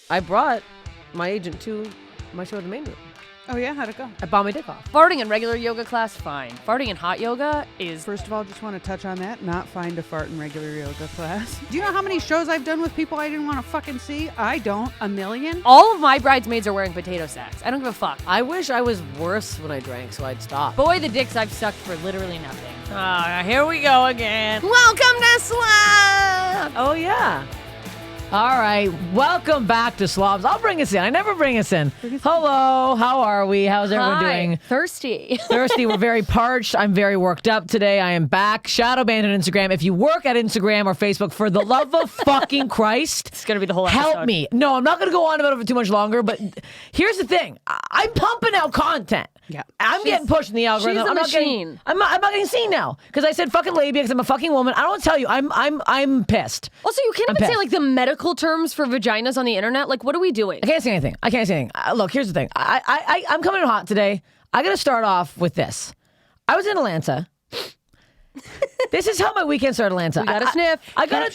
I brought my agent to my show at the main room. Oh, yeah? How'd it go? I bought my dick off. Farting in regular yoga class, fine. Farting in hot yoga is... First of all, just want to touch on that. Not fine to fart in regular yoga class. Do you know how many shows I've done with people I didn't want to fucking see? I don't. A million? All of my bridesmaids are wearing potato sacks. I don't give a fuck. I wish I was worse when I drank, so I'd stop. Boy, the dicks I've sucked for literally nothing. Here we go again. Welcome to Slobs! Oh, yeah. All right. Welcome back to Slobs. I'll bring us in. I never bring us in. Hello. How are we? How's everyone doing? Thirsty. Thirsty. We're very parched. I'm very worked up today. I am back. Shadow banned on Instagram. If you work at Instagram or Facebook, for the love of fucking Christ, It's going to be the whole episode. help me. No, I'm not going to go on about it for too much longer, but here's the thing. I'm pumping out content. Yeah. I'm getting pushed in the algorithm. she's a I'm not machine. getting, I'm not getting seen now because I said fucking labia because I'm a fucking woman. I don't tell you. I'm pissed. Also, you can't I'm even say pissed. like the medical terms for vaginas on the internet. Like, what are we doing? I can't say anything. Look, here's the thing. I'm coming in hot today. I got to start off with this. I was in Atlanta. This is how my weekend started, Atlanta. We got a sniff. I gotta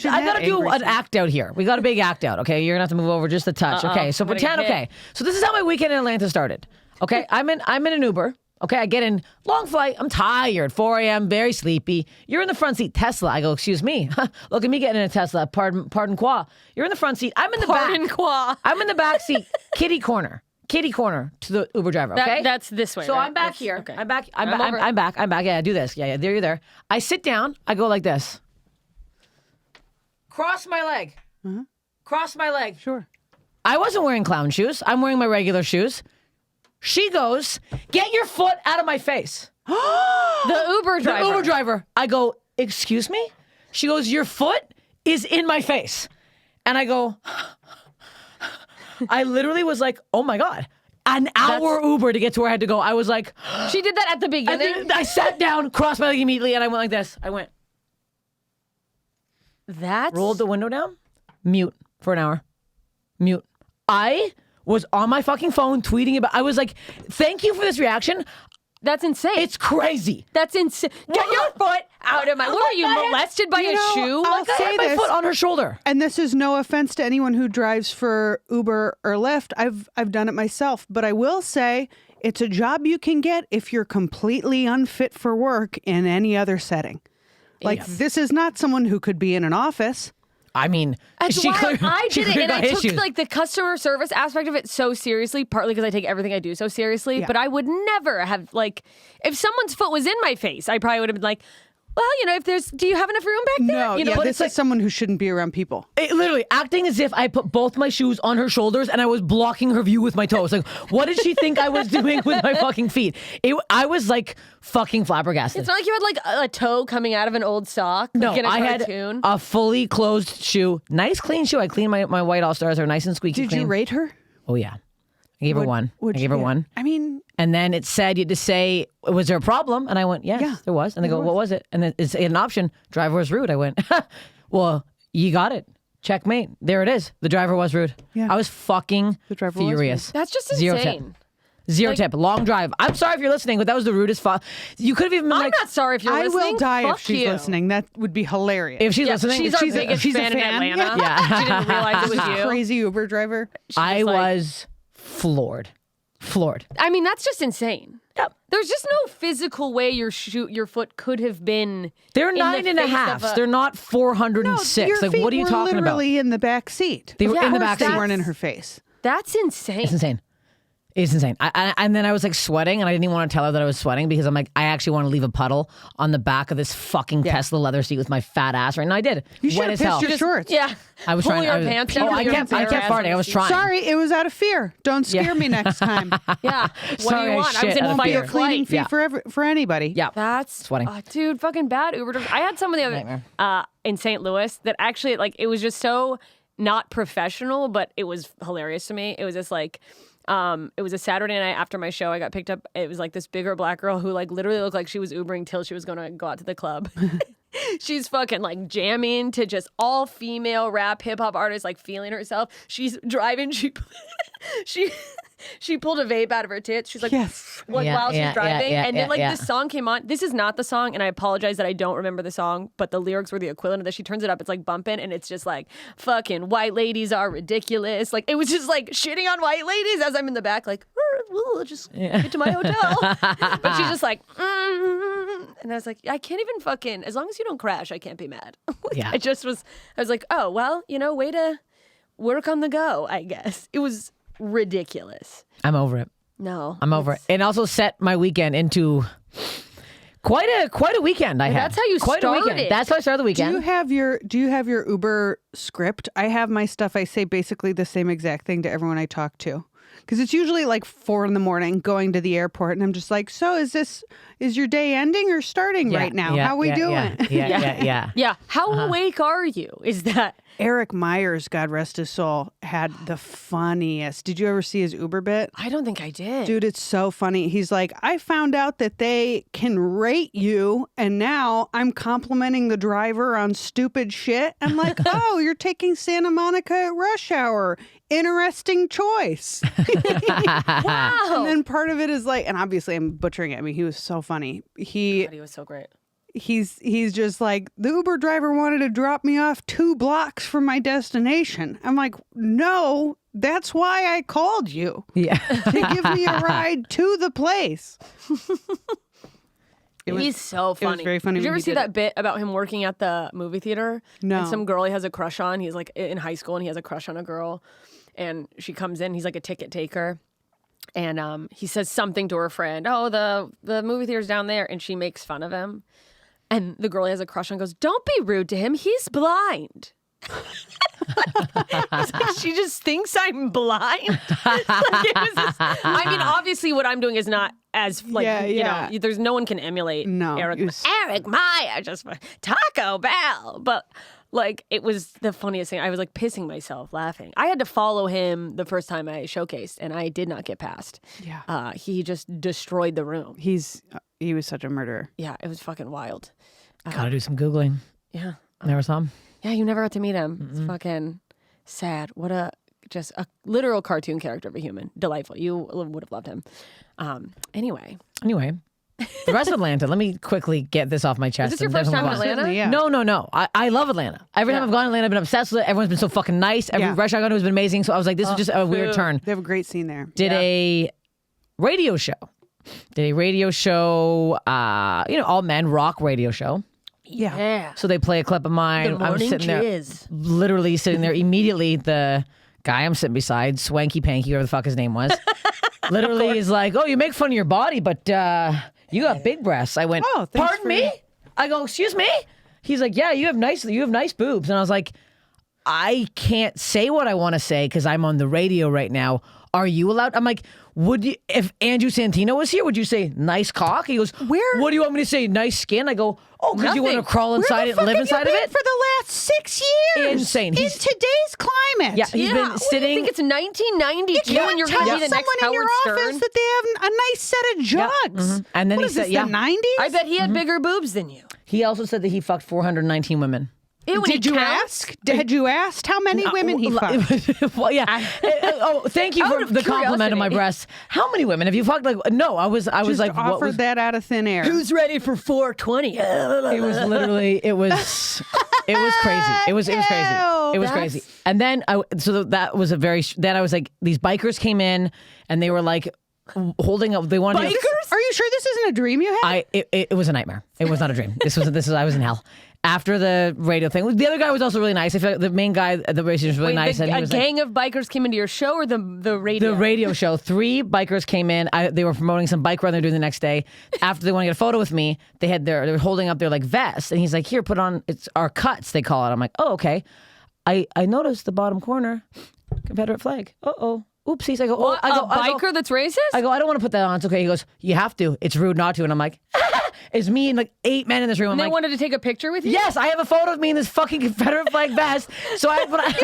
do an act out here. We got a big act out. Okay, you're gonna have to move over just a touch. Okay, so I'm gonna pretend. get hit. Okay, so this is how my weekend in Atlanta started. Okay, I'm in an Uber. Okay, I get in, long flight. I'm tired. 4 a.m. Very sleepy. You're in the front seat, Tesla. I go, excuse me. Look at me getting in a Tesla. Pardon quoi. You're in the front seat. I'm in the Pardon back. quoi. I'm in the back seat, kitty corner to the Uber driver. Okay, That's this way. so right? I'm back That's- here. Okay. I'm back. over. I'm back. Yeah, do this. Yeah. There you're there. I sit down. I go like this. Cross my leg. Cross my leg. Sure. I wasn't wearing clown shoes. I'm wearing my regular shoes. She goes, get your foot out of my face. The Uber The driver. Uber driver. I go, excuse me? She goes, your foot is in my face. And I go, I literally was like, oh my God. An hour Uber to get to where I had to go. I was like, She did that at the and beginning. then I sat down, crossed my leg immediately, and I went like this. I went, That's rolled the window down, mute for an hour. Mute. I was on my fucking phone tweeting about, I was like, thank you for this reaction. That's insane. It's crazy. That's insane. Get your foot out of my. What are you, I had- molested by You a know, shoe? I'll Like, I say had my this. foot on her shoulder. And this is no offense to anyone who drives for Uber or Lyft. I've done it myself, but I will say it's a job you can get if you're completely unfit for work in any other setting. Like this is not someone who could be in an office. I mean, That's she why clearly, I she did it, clearly and I got took issues. like the customer service aspect of it so seriously. Partly because I take everything I do so seriously, Yeah. but I would never have like if someone's foot was in my face, I probably would have been like, well, do you have enough room back there? No, you know, yeah, but this it's is like, someone who shouldn't be around people. It literally acting as if I put both my shoes on her shoulders and I was blocking her view with my toes. Like, what did she think I was doing with my fucking feet? I was like fucking flabbergasted. it's not like you had like a toe coming out of an old sock. No, like in a I had cartoon. a fully closed shoe. Nice clean shoe. I cleaned my white All-Stars. They're nice and squeaky Did clean. you rate her? Oh, yeah. I gave her one. I What'd gave you her get? one. I mean, And then it said, you had to say, was there a problem? And I went, yes, Yeah, there was. And they go, what was it? And then it's an option, driver was rude. I went, well, you got it. Checkmate. There it is. The driver was rude. Yeah. I was fucking The driver was rude. furious. That's just Zero insane. tip. Zero tip. Long drive. I'm sorry if you're listening, but that was the rudest You could have even been I'm like, not sorry if you're I listening. will die Fuck if she's you. listening. That would be hilarious. if she's Yeah, listening, she's our she's biggest she's a fan in fan. Atlanta. Yeah. She didn't realize it was you. Crazy Uber driver. I like- was floored. Floored. I mean, that's just insane. Yep. There's just no physical way your foot could have been. They're in 9 the and a face half. of a- They're not 406. Your Like, feet what are you were talking about? literally in the back seat. They were Yeah, in the of back They seat. course, weren't in her face. That's insane. It's insane. It's insane. And then I was like sweating, and I didn't even want to tell her that I was sweating because I'm like, I actually want to leave a puddle on the back of this fucking Tesla leather seat with my fat ass right now. I did. You should Wet have as hell. pissed your shorts. Yeah. I was Pull trying. your I was, pants oh, down. I your kept entire ass farting. I was on trying. Sorry, it was out of fear. Don't scare me next time. Yeah. What do Sorry, you I want? I was shit in out of fight fear. or Cleaning flight. fee for anybody. Yeah. That's Sweating. dude, fucking bad Uber drivers. I had someone the Nightmare. other in St. Louis that actually like it was just so not professional, but it was hilarious to me. It was just like it was a Saturday night after my show. I got picked up. It was like this bigger black girl who like literally looked like she was Ubering till she was going to go out to the club. She's fucking like jamming to just all female rap hip hop artists, like feeling herself. She's driving. She pulled a vape out of her tits. She's like, Yes. while Yeah, she's driving. yeah, and then yeah. this song came on. This is not the song, and I apologize that I don't remember the song, but the lyrics were the equivalent of this. She turns it up. It's like bumping, and it's just like, fucking white ladies are ridiculous. Like, it was just like shitting on white ladies as I'm in the back, like, we'll just get to my hotel. But she's just like, and I was like, I can't even fucking, as long as you don't crash, I can't be mad. Yeah. I was like, oh, well, way to work on the go, I guess. It was ridiculous. I'm over it. No. I'm over it. And also set my weekend into quite a weekend I had. That's how you quite a weekend. started. That's how I started the Do weekend. you have your Uber script? I have my stuff. I say basically the same exact thing to everyone I talk to. Because it's usually like 4 a.m. going to the airport, and I'm just like, so is your day ending or starting right now? How we doing? Yeah. Yeah. How awake are you? Is that Eric Myers, God rest his soul, had the funniest. Did you ever see his Uber bit? I don't think I did. Dude, it's so funny. He's like, I found out that they can rate you, and now I'm complimenting the driver on stupid shit. I'm like, oh, you're taking Santa Monica at rush hour. Interesting choice. Wow. And then part of it is like, and obviously I'm butchering it. I mean, he was so funny. God, he was so great. He's just like, the Uber driver wanted to drop me off 2 blocks from my destination. I'm like, no, that's why I called you. Yeah. To give me a ride to the place. He's so funny. It was very funny Did you when ever he see did that it. bit about him working at the movie theater? No. And some girl he has a crush on. He's like in high school and he has a crush on a girl. And she comes in. He's like a ticket taker. And he says something to her friend. Oh, the movie theater's down there. And she makes fun of him. And the girl he has a crush on goes, don't be rude to him. He's blind. It's like, she just thinks I'm blind. I mean, obviously what I'm doing is not as like, you know, there's no one can emulate Eric Meyer, just Taco Bell. But like, it was the funniest thing. I was like pissing myself laughing. I had to follow him the first time I showcased and I did not get past. Yeah. He just destroyed the room. He was such a murderer. Yeah, it was fucking wild. Gotta do some Googling. Yeah. Never saw him. Yeah, you never got to meet him. It's fucking sad. What just a literal cartoon character of a human. Delightful. You would have loved him. Anyway. The rest of Atlanta, let me quickly get this off my chest. Is this your first time in Definitely Atlanta? Yeah. No. I love Atlanta. Every time I've gone to Atlanta, I've been obsessed with it. Everyone's been so fucking nice. Every restaurant I've gone to has been amazing. So I was like, this is just a weird turn. They have a great scene there. Did a radio show. All men rock radio show. Yeah. So they play a clip of mine. The I'm morning sitting there, jizz. literally sitting there. Immediately, the guy I'm sitting beside, Swanky Panky, whatever the fuck his name was, literally is like, "Oh, you make fun of your body, but you got big breasts." I went, Oh, thanks "Pardon for- me?" I go, "Excuse me?" He's like, "Yeah, you have nice boobs," and I was like, "I can't say what I want to say because I'm on the radio right now. Are you allowed?" I'm like, "Would you, if Andrew Santino was here, would you say nice cock?" He goes, Where- What do you want me to say? Nice skin? I go, "Oh, because you want to Nothing. crawl inside it and live inside of it." For the last 6 years. Insane. In He's- today's climate. Yeah, he's been What, do sitting. you think it's 1992 and you're going to tell be the next someone in your Howard office Stern? that they have a nice set of jugs. And then What he is said, this, "Yeah." the 90s? I bet he had bigger boobs than you. He also said that he fucked 419 women. Ew, and Did he you counts? ask? Had you asked how many women he fucked? Well, yeah. Oh, thank you Out for of the compliment of my curiosity. breasts. How many women have you fucked? Like, no, I was Just like, what offered was? that out of thin air. Who's ready for 420? It was literally, it was crazy. It was crazy. It was crazy. And then that was then I was like, these bikers came in and they were like holding up. They wanted to. Are you sure this isn't a dream you had? It was a nightmare. It was not a dream. I was in hell. After the radio thing, the other guy was also really nice. I feel like the main guy at the radio station was really nice. And he A was gang of bikers came into your show or the radio? the radio show. 3 bikers came in. They were promoting some bike run they're doing the next day. After they want to get a photo with me, they were holding up their like vests, and he's like, "Here, put on it's our cuts." They call it. I'm like, "Oh, okay." I noticed the bottom corner, Confederate flag. Oopsies. I go, What, a biker that's racist? I go, "I don't want to put that on." It's okay. He goes, "You have to. It's rude not to." And I'm like, is me and like 8 men in this room. I'm They like, wanted to take a picture with you? yes, I have a photo of me in this fucking Confederate flag vest. So I put it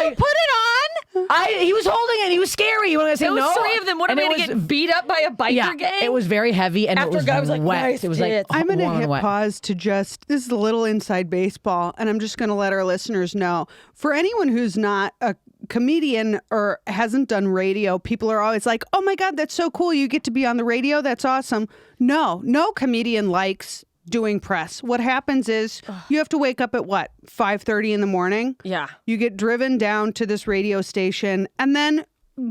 on? he was holding it. He was scary. You want to say There was no? 3 of them. What, And are we it going to get beat up by a biker Yeah, gang? it was very heavy and After it was a guy was like, wet. nice It was like tits. I'm going to warm and hit wet. pause to this is a little inside baseball, and I'm just going to let our listeners know. For anyone who's not a comedian or hasn't done radio, people are always like, oh my God, that's so cool. You get to be on the radio. That's awesome. No comedian likes doing press. What happens is you have to wake up at 5:30 in the morning. Yeah. You get driven down to this radio station, and then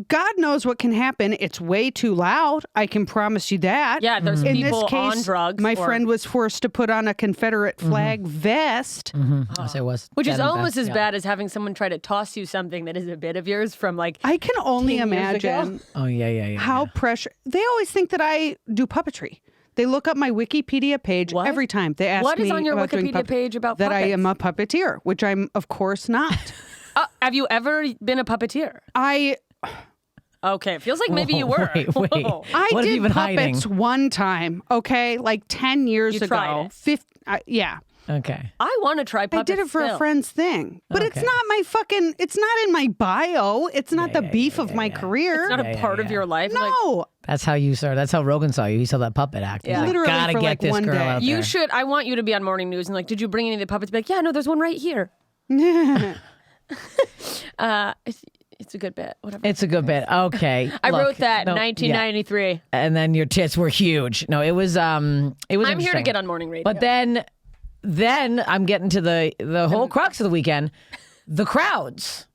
God knows what can happen. It's way too loud. I can promise you that. Yeah, there's In people this case, on drugs. my or- friend was forced to put on a Confederate flag vest. Yes, it was. Which is Denim almost vest, as yeah. bad as having someone try to toss you something that is a bit of yours from like I can only 10 years ago. imagine Oh yeah. how pressure. They always think that I do puppetry. They look up my Wikipedia page What? every time. They ask What me is on your about doing Wikipedia page about that I puppets? am a puppeteer, which I'm of course not. Have you ever been a puppeteer? I Okay, it feels like maybe you were. Wait. Whoa. I What have did you been puppets hiding? one time. Okay, like 10 years You ago. tried it. Yeah. Okay. I want to try puppets. I did it for still. a friend's thing, but it's Okay. not my fucking. It's not in my bio. It's not the beef of my career. It's not a part of your life. Like, no, That's how you started. That's how Rogan saw you. He saw that puppet act. He's Yeah. like, Literally gotta for, get like, this one girl day. out you there. should. I want you to be on morning news and like, did you bring any of the puppets? Be like, yeah, no, there's one right here. It's a good bit. Whatever. It's a good bit. Okay. I Look, wrote that in no, 1993. yeah. And then your tits were huge. No, it was I'm here to interesting. get on morning radio. But then I'm getting to the whole crux of the weekend. The crowds.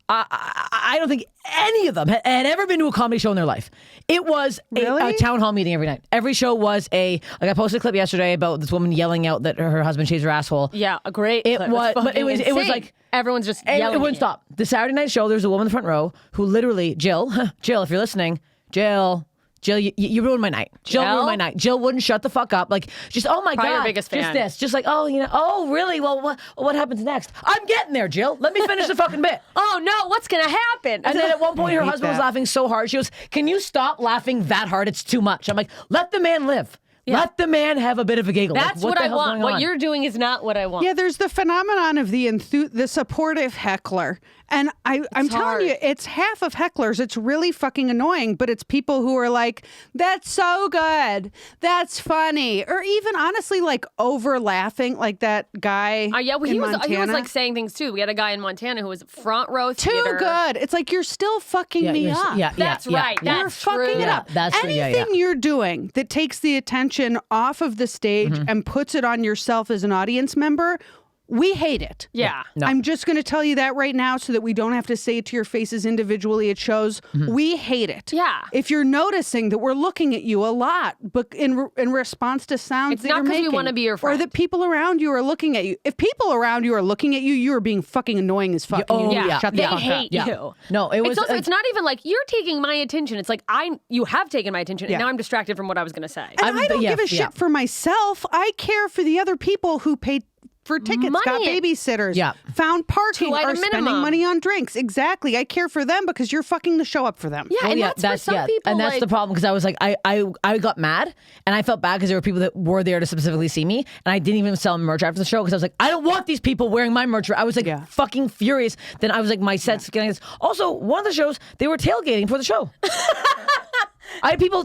I don't think any of them had ever been to a comedy show in their life. It was a Really? town hall meeting every night. Every show was I posted a clip yesterday about this woman yelling out that her husband shaved her asshole. yeah, a great. It clip. was- but fucking it was insane. like- everyone's just And yelling. it wouldn't at you. stop. The Saturday night show, there's a woman in the front row who literally, Jill, if you're listening, Jill, you ruined my night. Jill ruined my night. Jill wouldn't shut the fuck up. Like, just, oh my Probably God. your biggest just fan. this. Just like, oh, really? Well, what happens next? I'm getting there, Jill. Let me finish the fucking bit. Oh no, what's gonna happen? And then at one point, her hate husband was that. laughing so hard. She goes, can you stop laughing that hard? It's too much. I'm like, let the man live. Let the man have a bit of a giggle. That's like, what the I hell's want. going What on? you're doing is not what I want. yeah. There's the phenomenon of the supportive heckler, and I'm hard. telling you, it's half of hecklers. It's really fucking annoying, but it's people who are like, "That's so good, that's funny," or even honestly, like over laughing, like that guy. Yeah, well, in he was Montana. like saying things too. We had a guy in Montana who was front row Too theater. good. It's like you're still fucking me you're- up. That's right. yeah. You're That's fucking true. it up. Yeah, that's true. Yeah, Anything yeah. you're doing that takes the attention off of the stage and puts it on yourself as an audience member, we hate it. Yeah. No. I'm just going to tell you that right now so that we don't have to say it to your faces individually. It shows we hate it. Yeah. If you're noticing that we're looking at you a lot, but in response to sounds It's that not you're 'cause we making, wanna be your or friend. that people around you are looking at you. If people around you are looking at you, you are being fucking annoying as fuck. oh, and you need to yeah. shut the They fuck up. hate Yeah. you. No, it was. It's also, it's not even like you're taking my attention. It's like you have taken my attention, Yeah. and now I'm distracted from what I was going to say. And I don't yeah, give a shit yeah. for myself. I care for the other people who paid for tickets, got Money. babysitters, Yeah. found parking, Two-item are spending minimum. money on drinks. Exactly. I care for them because you're fucking the show up for them. Yeah, Well, and yeah, that's for some people. and that's like, the problem because I was like, I got mad and I felt bad because there were people that were there to specifically see me, and I didn't even sell merch after the show because I was like, I don't want these people wearing my merch. I was like fucking furious. Then I was like, my set's getting this. Also, one of the shows they were tailgating for the show. I had people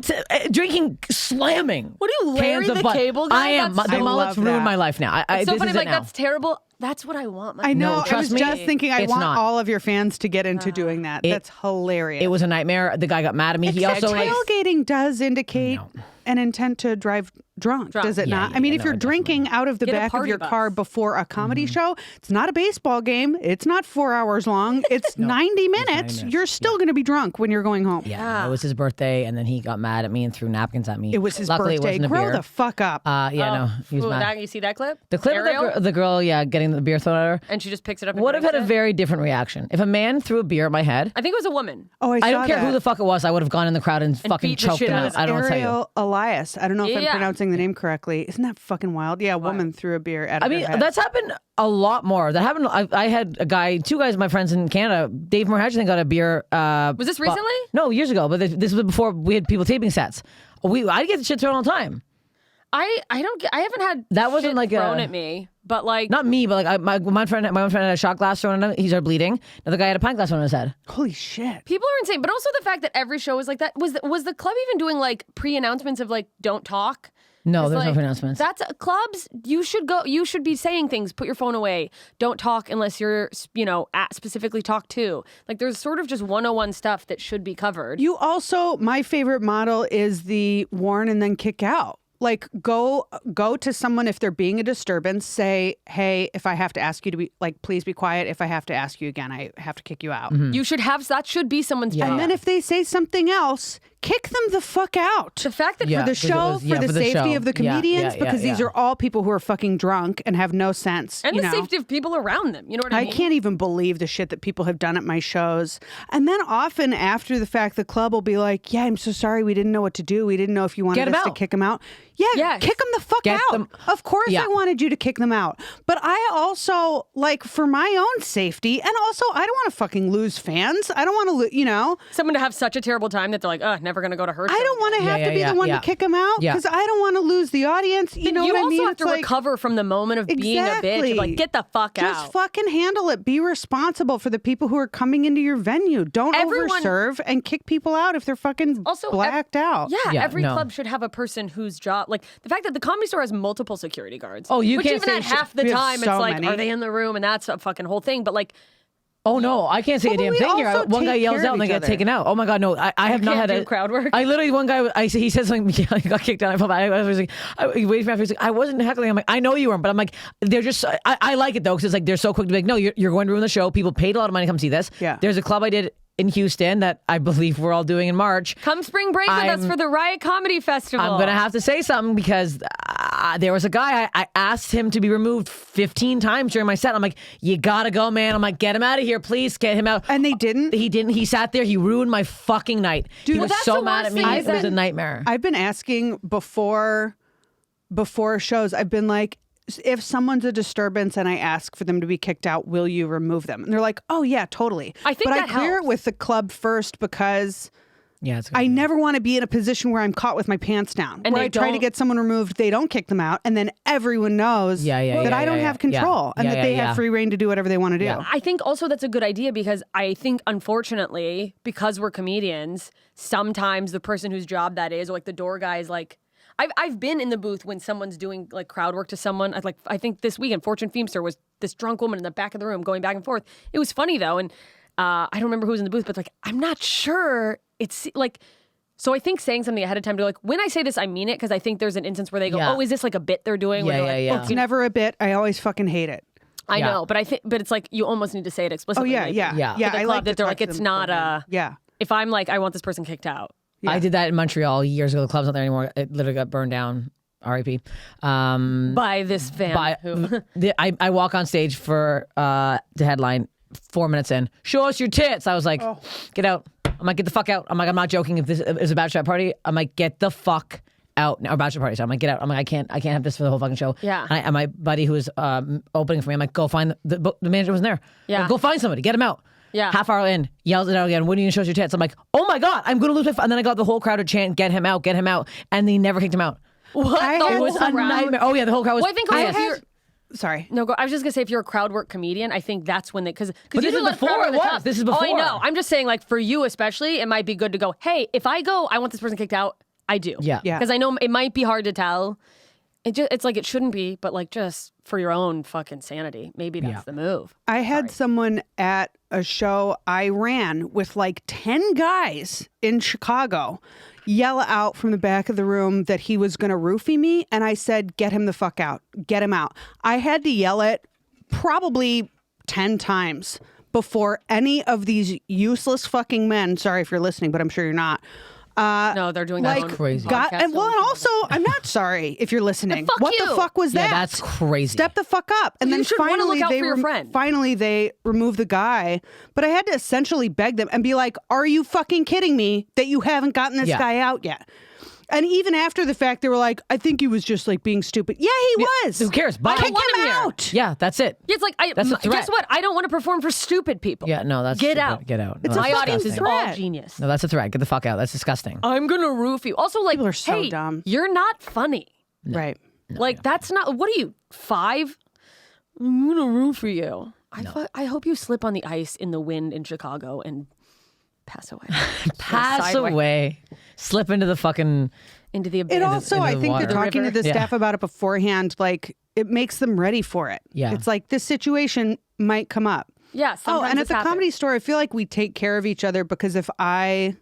drinking, slamming. What are you, Larry cans of the Bud. Cable Guy? I am. That's- The I mullets love ruined that. my life now. It's so this funny. is Like it now. that's terrible. That's what I want. I know. No, I was trust me, just thinking I it's want not. all of your fans to get into doing that. That's hilarious. It was a nightmare. The guy got mad at me. He also like, tailgating does indicate an intent to drive drunk, does it Yeah, not? yeah, I mean, yeah, if no, you're it drinking out of the Get a back of party your bus. car before a comedy show, it's not a baseball game. It's not 4 hours long. It's 90 minutes. You're still going to be drunk when you're going home. yeah, it was his birthday, and then he got mad at me and threw napkins at me. It was his Luckily, birthday. It wasn't a Grow beer. the fuck up. Yeah, no, he was Ooh, mad. you see that clip? The clip Ariel? of the girl, getting the beer thrown at her, And she just picks it up. And would have had a drinks it? very different reaction. If a man threw a beer at my head, I think it was a woman. Oh, I I saw don't care that. who the fuck it was, I would have gone in the crowd and fucking beat the choked shit them out out. of I don't know what to tell you. Ariel Elias. I don't know if I'm Yeah. pronouncing the name correctly. Isn't that fucking wild? Yeah, a woman threw a beer at I her mean, head. that's happened a lot more. That happened. I had two guys, my friends in Canada. Dave Morhadjian got a beer. Was this recently? No, years ago. But this was before we had people taping sets. I get the shit thrown all the time. I haven't had That wasn't shit like thrown at me, but like not me, but like my one friend had a shot glass thrown at him. He started bleeding. Another guy had a pint glass thrown on his head. Holy shit. people are insane. But also the fact that every show is like that. Was the club even doing like pre-announcements of like don't talk? No, It's there's no like, announcements. That's clubs. You should go. You should be saying things. Put your phone away. Don't talk unless you're, specifically talk to. Like there's sort of just 101 stuff that should be covered. You also, my favorite model is the warn and then kick out. Like go to someone if they're being a disturbance, say, hey, if I have to ask you to be like, please be quiet. If I have to ask you again, I have to kick you out. You should have that should be someone's job. And then if they say something else, kick them the fuck out. The fact that Yeah. For the 'cause it show, was- for yeah, the for the safety show. of the Yeah, comedians, yeah, because these yeah. are all people who are fucking drunk and have no sense. and you the know? safety of people around them. You know what I I mean? can't even believe the shit that people have done at my shows. And then often after the fact, the club will be like, yeah, I'm so sorry. We didn't know what to do. We didn't know if you wanted Get 'em us to out. kick them out. Yeah, Yes. kick them the fuck Get out. them- Of course Yeah. I wanted you to kick them out. But I also, like, for my own safety, and also I don't want to fucking lose fans. I don't want to, Someone to have such a terrible time that they're like, never gonna go to her. I don't want to have to be the one to kick them out Yeah. because I don't want to lose the audience. You know you what I also mean? have It's to like, recover from the moment of being a bitch. Exactly. Of like, get the fuck just out. fucking handle it. Be responsible for the people who are coming into your venue. Don't Everyone- overserve and kick people out if they're fucking Also, blacked out. Yeah, every no. club should have a person whose job, like the fact that the Comedy Store has multiple security guards. Oh, you which can't even say at shit. half the We have time, it's so like, many. are they in the room? And that's a fucking whole thing. But like, Oh no, I can't say Well, a damn we thing here. also One guy take yells care out of and they each get other. taken out. Oh my god, no! I have not can't had do a crowd work? I literally one guy. He said something. He got kicked out. I felt bad. I was like, he waited for me. He's like, I wasn't heckling. I'm like, I know you weren't, but I'm like, they're just. I like it though because it's like they're so quick to be like, no, you're going to ruin the show. People paid a lot of money to come see this. Yeah. There's a club I did in Houston that I believe we're all doing in March. come spring break with us I'm- for the Riot Comedy Festival. I'm gonna have to say something because there was a guy I asked him to be removed 15 times during my set. I'm like, you gotta go, man. I'm like, get him out of here, please, get him out. And they didn't? He didn't. He sat there. He ruined my fucking night. He well, was that's so the mad worst at me. thing It is was that- a nightmare. I've been asking before shows, I've been like, if someone's a disturbance and I ask for them to be kicked out, will you remove them? And they're like, oh yeah, totally. I think but that I clear helps. it with the club first because Yeah, it's good. I never want to be in a position where I'm caught with my pants down. And where they I try to don't- get someone removed, they don't kick them out, and then everyone knows Yeah, that I don't yeah, have control and yeah, that they yeah. have free reign to do whatever they want to do. Yeah. I think also that's a good idea because I think unfortunately, because we're comedians, sometimes the person whose job that is, or like the door guy is like, I've been in the booth when someone's doing like crowd work to someone. I think this weekend, Fortune Feimster was this drunk woman in the back of the room going back and forth. It was funny though, and I don't remember who was in the booth, but like I'm not sure. It's like. So I think saying something ahead of time to like, when I say this, I mean it, because I think there's an instance where they go, Yeah. oh, is this like a bit they're doing? Where Yeah, they're yeah, like, yeah. It's never a bit. I always fucking hate it. I Yeah. know, but it's like you almost need to say it Oh explicitly. yeah, maybe. yeah, Yeah. yeah. To the I club like that to they're talk like, to it's them not beforehand. Yeah. If I'm like, I want this person kicked out. Yeah. I did that in Montreal years ago. The club's not there anymore. It literally got burned down. R.I.P. By this fan. who, I walk on stage for the headline 4 minutes in. Show us your tits. I was like, get out. I'm like, get the fuck out. I'm like, I'm not joking. If this is a bachelor party, I'm like, get the fuck out. Or bachelor party. So I'm like, get out. I'm like, I can't have this for the whole fucking show. Yeah. And my buddy who was opening for me, I'm like, go find the manager wasn't there. Yeah. Like, go find somebody. Get him out. Yeah. Half hour in, yells it out again. When are you gonna show us your tits? I'm like, oh my god, I'm gonna lose my. And then I got the whole crowd to chant, get him out, and they never kicked him out. what? I The had It whole was a crowd? nightmare. Oh yeah, the whole crowd was. Well, I think also pissed. if you're, Sorry. no, I was just gonna say if you're a crowd work comedian, I think that's when they because But you this do is let crowd before work it the was. top. This is Oh, I before. know. I'm just saying, like for you especially, it might be good to go. Hey, if I go, I want this person kicked out. I do. Yeah. Yeah. Because I know it might be hard to tell. It's like it shouldn't be, but like just for your own fucking sanity, maybe that's the move. I had someone at a show I ran with like 10 guys in Chicago yell out from the back of the room that he was going to roofie me. And I said, get him the fuck out. Get him out. I had to yell it probably 10 times before any of these useless fucking men, sorry if you're listening, but I'm sure you're not, No, they're doing that like on crazy. got, podcasts and well, all and the also, I'm not sorry if you're listening. fuck What you. the fuck was Yeah, that? that's crazy. Step the fuck up. And You then should wanna finally look out they for your friend. finally they removed the guy. But I had to essentially beg them and be like, "Are you fucking kidding me that you haven't gotten this Yeah. guy out yet?" And even after the fact, they were like, "I think he was just like being stupid." Yeah, he was. Who cares? Bye. I don't Kick want him him here. out. Yeah, that's it. Yeah, it's like That's a threat. guess what? I don't want to perform for stupid people. Yeah, no, that's Get stupid. out. Get out. It's no, a My that's audience is fucking all threat. genius. No, that's a threat. Get the fuck out. That's disgusting. I'm gonna roof you. Also, like, People are so hey, dumb. you're not funny. Right. Like that's not. What are you 5? I'm gonna root for you. I hope you slip on the ice in the wind in Chicago and pass away. Pass away. Slip into the fucking... Into the abyss. It also, I think water. they're talking to the staff about it beforehand. Like, it makes them ready for it. Yeah. It's like this situation might come up. Yeah. Sometimes and at it's the happened. Comedy Store, I feel like we take care of each other because if I,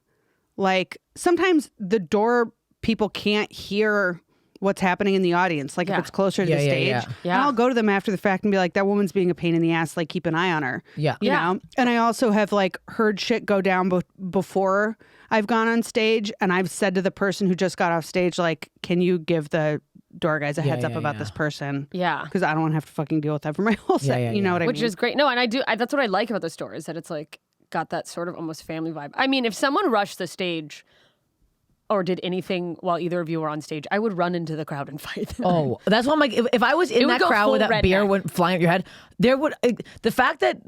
like, sometimes the door people can't hear what's happening in the audience. Like if it's closer to the stage. Yeah. And I'll go to them after the fact and be like, that woman's being a pain in the ass. Like, keep an eye on her. Yeah. You know? And I also have like heard shit go down before I've gone on stage. And I've said to the person who just got off stage, like, can you give the door guys a heads up about this person? Yeah. Because I don't want to have to fucking deal with that for my whole set. You know what I mean? Which is great. No, and I do. That's what I like about the store is that it's like got that sort of almost family vibe. I mean, if someone rushed the stage or did anything while either of you were on stage, I would run into the crowd and fight them. Oh, that's why I'm like, if I was in that crowd with that beer went flying at your head, there would, the fact that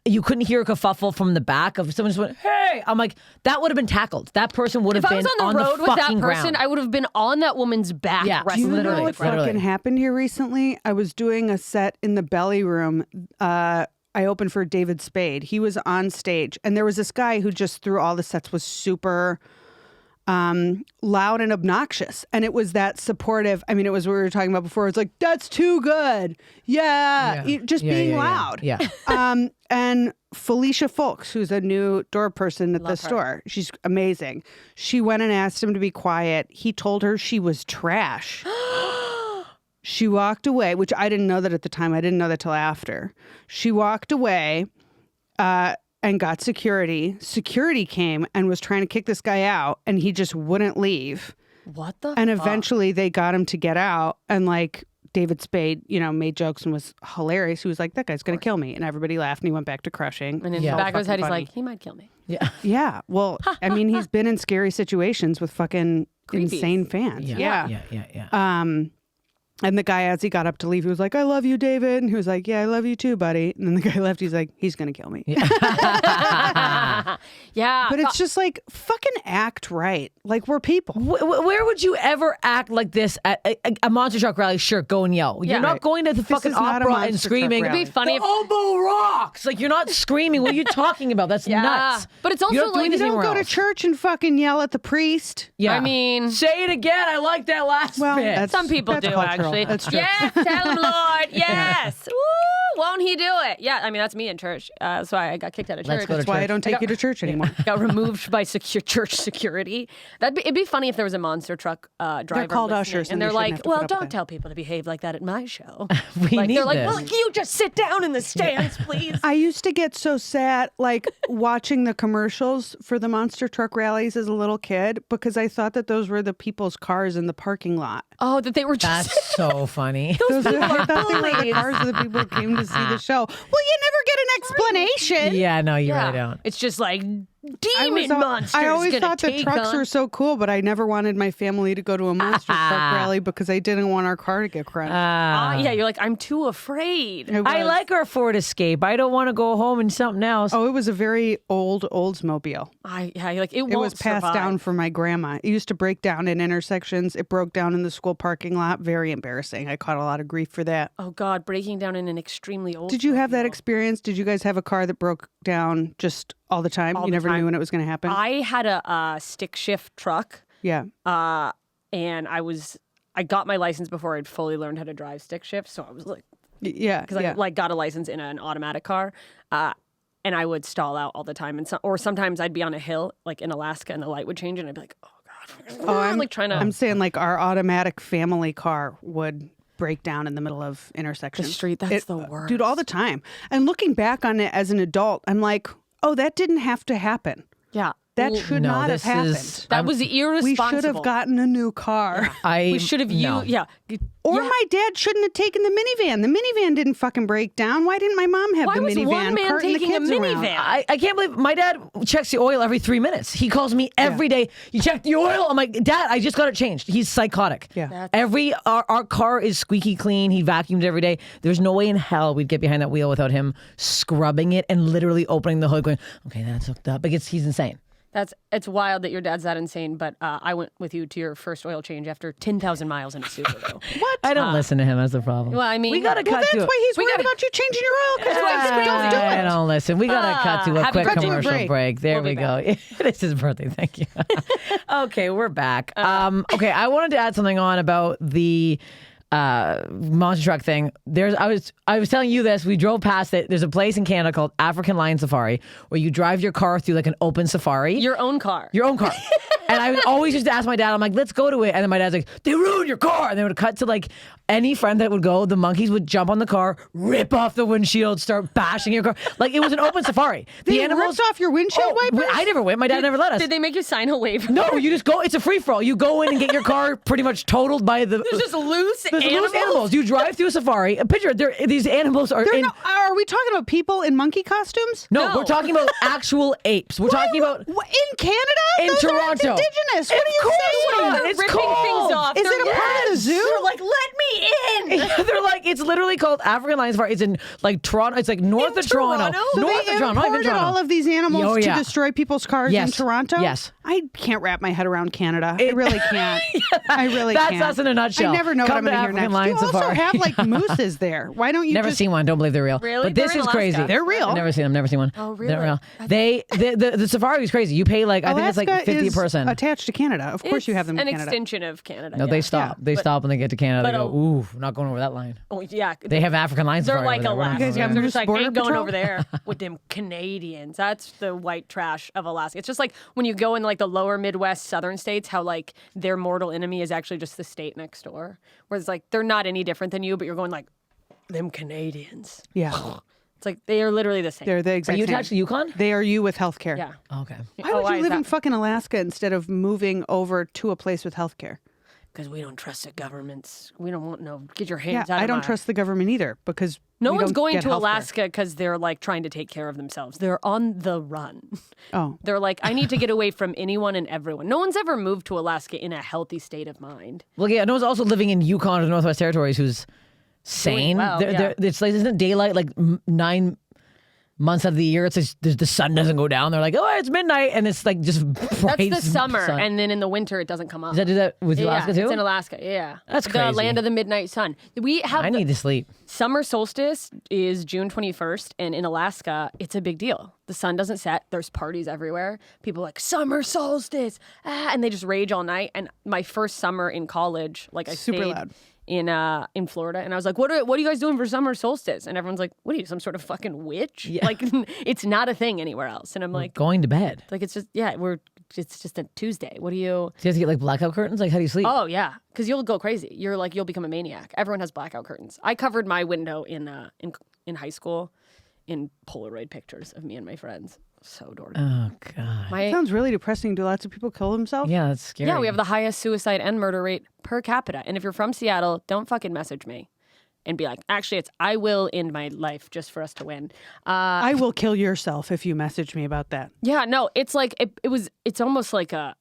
you couldn't hear a kerfuffle from the back of someone just went, hey, I'm like, that would have been tackled. That person would have been If I was on the road with that person, ground. I would have been on that woman's back. Yeah. Do you know Literally, what literally. fucking happened here recently? I was doing a set in the Belly Room. I opened for David Spade. He was on stage, and there was this guy who just through all the sets was super loud and obnoxious. And it was that supportive. I mean, it was what we were talking about before. It's like, that's too good. Yeah. Just being loud. Yeah. And Felicia Folks, who's a new door person at the store. She's amazing. She went and asked him to be quiet. He told her she was trash. She walked away, which I didn't know that at the time. I didn't know that till after. She walked away and got security. Security came and was trying to kick this guy out, and he just wouldn't leave. What the And fuck? eventually they got him to get out, and like David Spade, you know, made jokes and was hilarious. He was like, that guy's going to kill me. And everybody laughed, and he went back to crushing. And in the back of his head, he's like, he might kill me. Yeah. Yeah. Well, I mean, he's been in scary situations with fucking insane fans. Yeah. And the guy, as he got up to leave, he was like, I love you, David. And he was like, yeah, I love you too, buddy. And then the guy left. He's like, he's going to kill me. Yeah. But it's just like, fucking act right. Like, we're people. Where would you ever act like this at a monster truck rally? Sure, go and yell. You're not going to the fucking is not a opera monster and truck screaming. rally. It'd be funny the oboe rocks. Like, you're not screaming. What are you talking about? That's nuts. But it's also you don't do like- anything You don't anywhere go to else. church and fucking yell at the priest. Yeah. I mean, say it again. I like that last Well, bit. that's- some people do cultural. actually. That's true. Yes, tell him, Lord. Yes. Woo, won't he do it? Yeah, I mean, that's me in church. That's why I got kicked out of church. Let's go to That's why I church. don't take you to church anymore. Got removed by church security. It'd be funny if there was a monster truck driver. called listening, ushers, and and they're they shouldn't like, have to "Well, put up with don't it." tell people to behave like that at my show." We like, need they're like, this. "Well, you just sit down in the stands, please." I used to get so sad, like watching the commercials for the monster truck rallies as a little kid, because I thought that those were the people's cars in the parking lot. Oh, that they were just. That's so funny. I thought they were the cars of the people who came to see the show. Well, you never get an explanation. Yeah, no, you really don't. It's just like demon monsters. I always gonna thought the take trucks on. were so cool, but I never wanted my family to go to a monster truck rally because I didn't want our car to get crushed. Yeah, you're like, I'm too afraid. I like our Ford Escape. I don't want to go home in something else. Oh, it was a very old Oldsmobile. You're like, it It was passed survive. down from my grandma. It used to break down in intersections. It broke down in the school parking lot. Very embarrassing. I caught a lot of grief for that. Oh God, breaking down in an extremely old. Did you have that mobile. experience? Did you guys have a car that broke down just all the time? All You the never time. knew when it was going to happen? I had a stick shift truck, Yeah. and I got my license before I'd fully learned how to drive stick shift. So I was like, Yeah. because I like got a license in an automatic car, and I would stall out all the time, and or sometimes I'd be on a hill like in Alaska, and the light would change, and I'd be like, oh God, I'm like trying to. I'm saying like our automatic family car would break down in the middle of intersections. The street, that's the worst. Dude, all the time. And looking back on it as an adult, I'm like, oh, that didn't have to happen. Yeah. That Well, should no, not have this happened. is- That was irresponsible. We should have gotten a new car. We should have no. Or my dad shouldn't have taken the minivan. The minivan didn't fucking break down. Why didn't my mom have Why the was minivan? one man carting the taking a kids around? minivan? I can't believe my dad checks the oil every 3 minutes. He calls me every day. You check the oil? I'm like, Dad, I just got it changed. He's psychotic. Yeah. Our car is squeaky clean. He vacuums every day. There's no way in hell we'd get behind that wheel without him scrubbing it and literally opening the hood, going, okay, that's hooked up. Like he's insane. It's wild that your dad's that insane, but I went with you to your first oil change after 10,000 miles in a Subaru. What? I don't listen to him. That's the problem. Well, I mean, we gotta Well, cut that's to. why he's worried about you changing your oil because don't do it. I don't listen. We gotta cut to a happy quick birthday. commercial break. There We'll we be go. It is his birthday. Thank you. Okay, we're back. Okay, I wanted to add something on about the monster truck thing. I was telling you this. We drove past it. There's a place in Canada called African Lion Safari where you drive your car through like an open safari. your own car. Your own car. And I would always used to ask my dad, I'm like, let's go to it. And then my dad's like, they ruined your car. And they would cut to like any friend that would go, the monkeys would jump on the car, rip off the windshield, start bashing your car. Like it was an open safari. They ripped off your windshield wipers? I never went. My dad never let us. Did they make you sign a waiver? No, you just go. It's a free for all. You go in and get your car pretty much totaled by the. There's just loose There's animals. loose animals. You drive through a safari. A picture. These animals are in. Are we talking about people in monkey costumes? No, No. we're talking about actual apes. We're talking about in Canada? in Those Toronto. aren't indigenous. What are you course saying? not. They're It's ripping cold. things off. Is They're- it a part of the zoo? They're like, let me in. They're like, it's literally called African Lion Safari. It's in like Toronto. It's like north of Toronto. Toronto? So North they of Toronto. Not even imported Toronto. all of these animals Oh, yeah. to destroy people's cars Yes. in Toronto? Yes. I can't wrap my head around Canada. I really can't. I really That's can't. us in a nutshell. I never know Come what I'm to going to hear African next. Lion You also Safari. have like mooses there. Why don't you Never just... seen one. Don't believe they're real. Really? But this They're in is Alaska. crazy. They're real. I've never seen them. Never seen one. Oh, They're really? real. The safari was crazy. You pay like I think it's like Alaska 50 is a person. attached to Canada. Of course you have them an in Canada. extension of Canada. No, yeah. they stop. They stop when they get to Canada. They But, go, ooh, we're not going over that line. Oh, yeah. They have African Lion They're Safari. like over there. We're not Alaska. going You guys have over They're there. just like, Border ain't going Patrol? over there with them Canadians. That's the white trash of Alaska. It's just like when you go in like the lower Midwest, southern states, how like their mortal enemy is actually just the state next door. Whereas like they're not any different than you, but you're going like, them Canadians. Yeah. It's like they are literally the same. They're the Are exact you same. attached to Yukon? They are you with healthcare. Yeah. Okay. Why would you is live in that? fucking Alaska instead of moving over to a place with healthcare? Because we don't trust the governments. We don't want no. Get your Yeah, hands out. I of don't my- trust the government either because No we one's don't going get to healthcare. Alaska because they're like trying to take care of themselves. They're on the run. Oh, They're like, I need to get away from anyone and everyone. No one's ever moved to Alaska in a healthy state of mind. Well, yeah, no one's also living in Yukon or the Northwest Territories who's sane. well, yeah. It's like, isn't it daylight like 9 months out of the year? It's just, the sun doesn't go down. They're like, oh, it's midnight, and it's like just bright. That's the summer, sun. and then in the winter it doesn't come up. Does that do that with Alaska yeah, too? it's in Alaska. Yeah, That's the crazy. land of the midnight sun. We have I need to sleep. summer solstice is June 21st, and in Alaska it's a big deal. The sun doesn't set. There's parties everywhere. People are like summer solstice, and they just rage all night. And my first summer in college, like I Super stayed loud. in Florida, and I was like, what are you guys doing for summer solstice? And everyone's like, what are you, some sort of fucking witch? Yeah. Like it's not a thing anywhere else. And I'm like, Going to bed. it's just it's just a Tuesday. What do you? Do you have to get like blackout curtains? Like, how do you sleep? Oh yeah, because you'll go crazy. You'll become a maniac. Everyone has blackout curtains. I covered my window in high school in Polaroid pictures of me and my friends. So dorky. Oh, God. My sounds really depressing. Do lots of people kill themselves? Yeah, that's scary. yeah, we have the highest suicide and murder rate per capita. And if you're from Seattle, don't fucking message me and be like, actually, I will end my life just for us to win. I will kill yourself if you message me about that. Yeah, no, it's like it's almost like a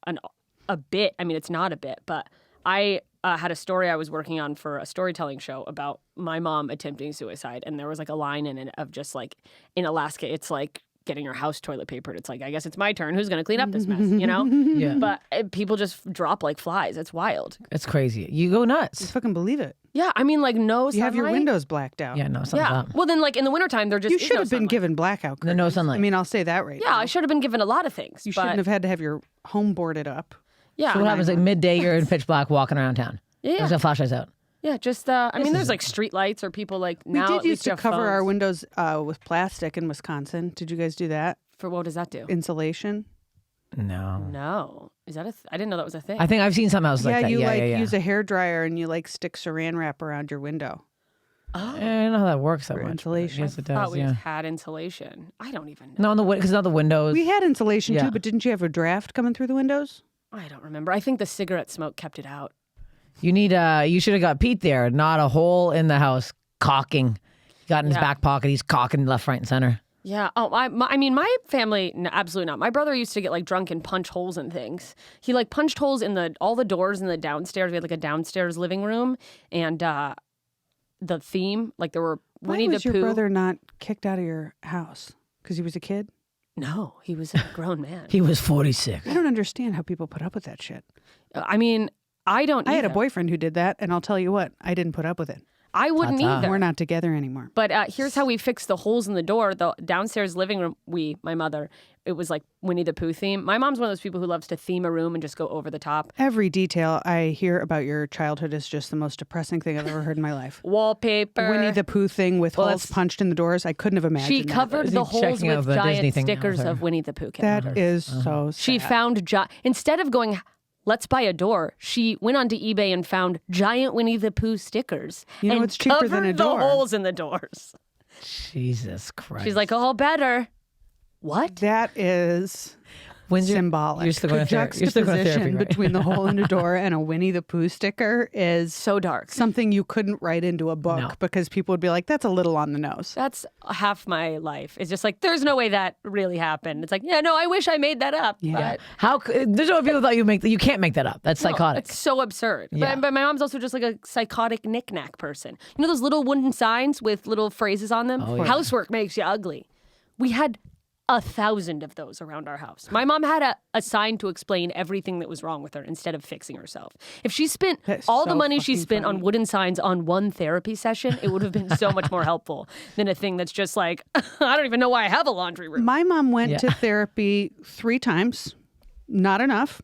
bit. I mean, it's not a bit, but I had a story I was working on for a storytelling show about my mom attempting suicide, and there was like a line in it of just like in Alaska, it's like getting your house toilet papered. It's like, I guess it's my turn. Who's going to clean up this mess? You know? Yeah. But people just drop like flies. It's wild. It's crazy. You go nuts. Fucking believe it. Yeah, I mean, like no You have your sunlight. windows blacked out. Yeah, no, something's Yeah. up. Well, then, like in the wintertime, they're just You is should no have been sunlight. given blackout curtains. No sunlight. I mean, I'll say that right Yeah, now. I should have been given a lot of things. You but, shouldn't have had to have your home boarded up. Yeah, So what happens like midday, you're in pitch black walking around town. Yeah. There's no flashlights out. yeah, just I mean, there's like street lights or people like We now. did at used least to you have cover our phones. windows with plastic in Wisconsin. Did you guys do that? For what does that do? Insulation? No. No, is that I didn't know that was a thing. I think I've seen something else like yeah, that. you yeah. use a hair dryer and you like stick saran wrap around your window. Oh, I don't know how that works that For much. but insulation. Yes, it thought does. we Yeah. had insulation. I don't even know. No, on the because not the windows. We had insulation Yeah. too, but didn't you have a draft coming through the windows? I don't remember. I think the cigarette smoke kept it out. You need you should have got Pete there, not a hole in the house cocking. He got in his Yeah. back pocket. He's cocking left, right, and center. Yeah. Oh, I mean, my family, no, absolutely not. My brother used to get like drunk and punch holes in things. He like punched holes in all the doors in the downstairs. We had like a downstairs living room, and the theme, like there were Why Winnie was the your Pooh. brother not kicked out of your house? Because he was a kid? No, he was a grown man. He was 46. I don't understand how people put up with that shit. I mean, I don't I had a either. boyfriend who did that, and I'll tell you what, I didn't put up with it. I wouldn't Ta-ta. either. We're not together anymore. But here's how we fixed the holes in the door. The downstairs living room, my mother, it was like Winnie the Pooh theme. My mom's one of those people who loves to theme a room and just go over the top. Every detail I hear about your childhood is just the most depressing thing I've ever heard in my life. Wallpaper. Winnie the Pooh thing with holes that's- punched in the doors. I couldn't have imagined She that. covered Is the he holes checking out with the Disney giant thing stickers with her? of Winnie the Pooh. That is so sad. She found, instead of going, let's buy a door, she went onto eBay and found giant Winnie the Pooh stickers. You know and what's cheaper than a covered door? the holes in the doors. Jesus Christ. She's like, oh, better. What? That is When's your- symbolic. You're still going the to therapy. You're still going to therapy, juxtaposition right? between the hole in a door and a Winnie the Pooh sticker is So dark. something you couldn't write into a book No. because people would be like, that's a little on the nose. That's half my life. It's just like, there's no way that really happened. It's like, yeah, no, I wish I made that up. Yeah. But There's no people that you can't make that up. That's no, psychotic. it's so absurd. Yeah. But my mom's also just like a psychotic knick-knack person. You know those little wooden signs with little phrases on them? Oh, yeah. Housework makes you ugly. We had 1,000 of those around our house. My mom had a sign to explain everything that was wrong with her instead of fixing herself. If she spent That's all the so money she fucking spent on funny. wooden signs on one therapy session, it would have been so much more helpful than a thing that's just like, I don't even know why I have a laundry room. My mom went Yeah. to therapy 3 times, not enough.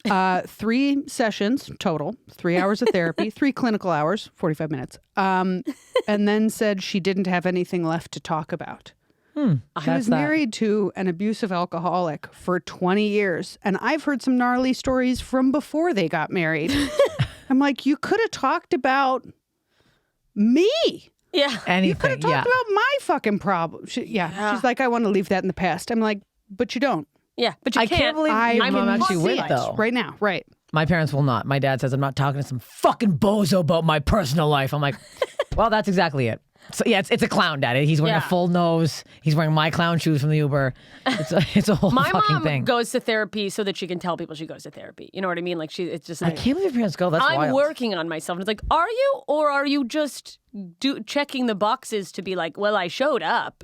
3 sessions total, 3 hours of therapy, 3 clinical hours, 45 minutes. And then said she didn't have anything left to talk about. I was That's that. married to an abusive alcoholic for 20 years, and I've heard some gnarly stories from before they got married. I'm like, you could have talked about me. Yeah. You could Anything. have talked about my fucking problem. She's like, I want to leave that in the past. I'm like, but you don't. Yeah. But you I can't believe your I'm mom in actually went, life. though. Right now, right. My parents will not. My dad says I'm not talking to some fucking bozo about my personal life. I'm like, well, that's exactly it. So yeah, it's a clown, daddy. He's wearing Yeah. a full nose. He's wearing my clown shoes from the Uber. It's a whole My fucking mom do goes to therapy so that she can tell people she goes to therapy. You know what I mean? Like it's just I like, can't believe your parents go. That's I'm wild. working on myself. And it's like, are you, or are you just checking the boxes to be like, well, I showed up.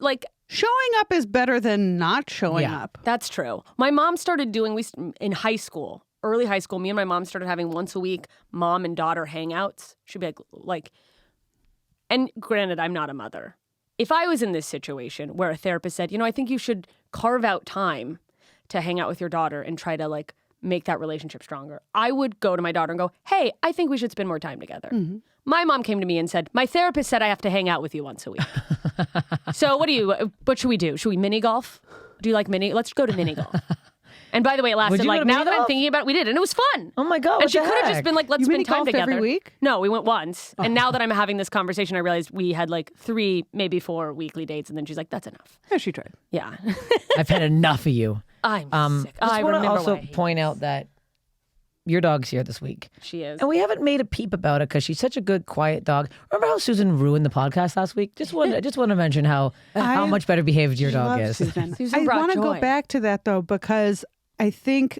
Like, Showing up is better than not showing Yeah. up. that's true. My mom started doing, in high school, early high school, me and my mom started having once a week mom and daughter hangouts. She'd be like, and granted, I'm not a mother. If I was in this situation where a therapist said, I think you should carve out time to hang out with your daughter and try to like make that relationship stronger, I would go to my daughter and go, hey, I think we should spend more time together. My mom came to me and said, my therapist said I have to hang out with you once a week. So what should we do? Should we mini golf? Do you like let's go to mini golf. And by the way, it lasted you go like, to now mini that I'm golf? thinking about it, we did. And it was fun. Oh my God. And what she the could have just heck? been like, let's You spend mini time golfed together. every week? No, we went once. And now that I'm having this conversation, I realized we had like 3, maybe 4 weekly dates. And then she's like, that's enough. Yeah, she tried. Yeah. I've had enough of you. I'm sick. I I want to remember also why I hate point out that your dog's here this week. she is. And we haven't made a peep about it because she's such a good, quiet dog. Remember how Susan ruined the podcast last week? Just want to mention how much better behaved your dog Love is. Susan. Susan I brought want to go joy. back to that though, because I think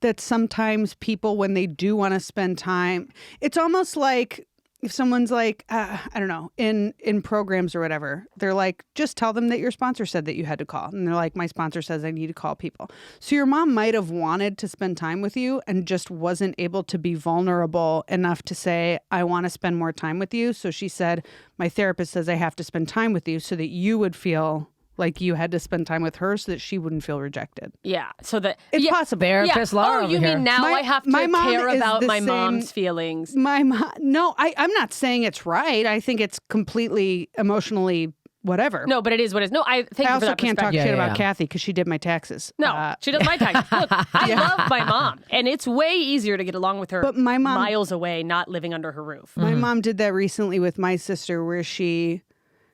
that sometimes people, when they do want to spend time, it's almost like if someone's like, I don't know, in programs or whatever, they're like, just tell them that your sponsor said that you had to call. And they're like, my sponsor says I need to call people. So your mom might have wanted to spend time with you and just wasn't able to be vulnerable enough to say, I want to spend more time with you. So she said, my therapist says I have to spend time with you so that you would feel like you had to spend time with her so that she wouldn't feel rejected. Yeah. So that It's possible. Therapist Laura Oh, over you here. mean now My- I have to my mom care is about the my same- mom's feelings? My mom, no, I'm not saying it's right. I think it's completely emotionally whatever. No, but it is what it is. No, I thank I you for also that can't talk perspective. shit Yeah, about yeah. Kathy because she did my taxes. No, she does my taxes. Look, I love my mom, and it's way easier to get along with her But my mom- miles away, not living under her roof. My mom did that recently with my sister where she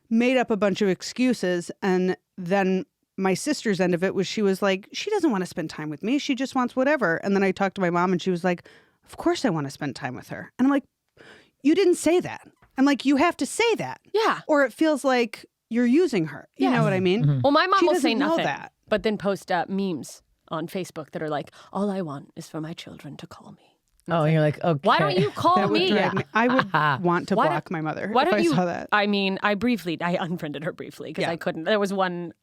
made up a bunch of excuses, and then my sister's end of it was she was like, she doesn't want to spend time with me. She just wants whatever. And then I talked to my mom and she was like, of course I want to spend time with her. And I'm like, you didn't say that. I'm like, you have to say that. Yeah. Or it feels like you're using her. You Yeah. know what I mean? Well, my mom She will say doesn't know nothing, that. but then post memes on Facebook that are like, all I want is for my children to call me. Oh, and you're like, okay. Why don't you call That would me? drive me. I would want to Why block don't- my mother Why if don't I you? saw that. I mean, I unfriended her briefly because Yeah. I couldn't. There was one.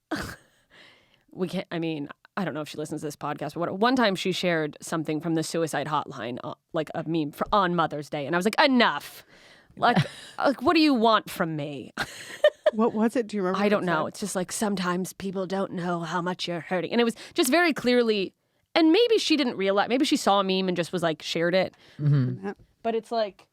we can't. I mean, I don't know if she listens to this podcast, but one time she shared something from the suicide hotline, like a meme on Mother's Day, and I was like, enough. Like, what do you want from me? What was it? Do you remember? I don't know. It's just like sometimes people don't know how much you're hurting, and it was just very clearly. And maybe she didn't realize. Maybe she saw a meme and just was like shared it. Mm-hmm. But it's like,